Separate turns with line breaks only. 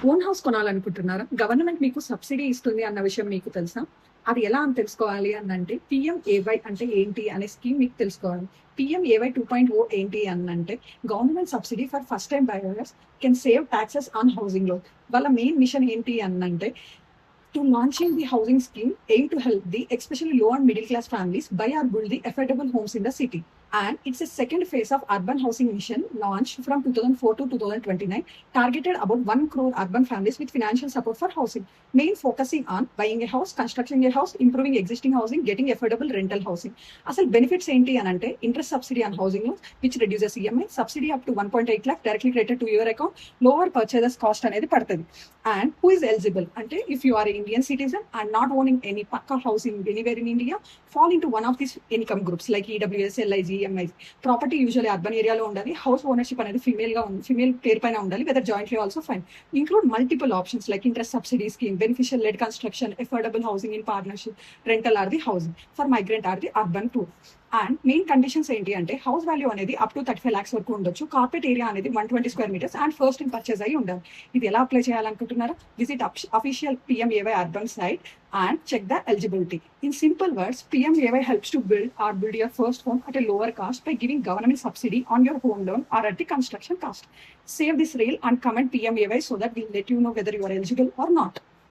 Own house కొనాలనుకుంటున్నారా? Government మీకు subsidy ఇస్తుంది అన్న విషయం మీకు తెలుసా? అది ఎలా అని తెలుసుకోవాలి అనంటే పీఎంఏవై అంటే ఏంటి అనే స్కీమ్ మీకు తెలుసుకోవాలి. పీఎంఏవై 2.0 ఏంటి అనంటే government subsidy for first time buyers can save taxes on housing loan. వాళ్ళ మెయిన్ మిషన్ ఏంటి అనంటే to launching the housing scheme aim to help the especially low and middle class families buy or build the affordable homes in the city. And it's a second phase of urban housing mission launched from 2004 to 2029, targeted about 1 crore urban families with financial support for housing. Main focusing on buying a house, constructing a house, improving existing housing, getting affordable rental housing. Asal benefits enti anante interest subsidy on housing loans which reduces EMI, subsidy up to 1.8 lakh directly credited to your account, lower purchase cost anedi padtadi. And who is eligible ante if you are a Indian citizen and not owning any pakka housing anywhere in India, fall into one of these income groups like EWS, LIG, EMI. Property usually urban area lo undali. House ownership anedi female pair paina undali, whether jointly also fine. Include multiple options like interest subsidy scheme, beneficial led construction, affordable housing in partnership, rental or the housing. For migrant or the urban too. And main conditions ఏంటి అంటే house value అనేది up to 35 lakhs వరకు ఉండొచ్చు, carpet area అనేది 120 square meters and first in purchase అయ్యి ఉండాలి. ఇది ఎలా అప్లై చేయాలనుకుంటున్నారా? Visit official PMAY urban site and check the eligibility. In simple words, PMAY helps to build your first home at a lower cost by giving government subsidy on your home loan or at the construction cost. Save this reel and comment PMAY so that we'll let you know whether you are eligible or not.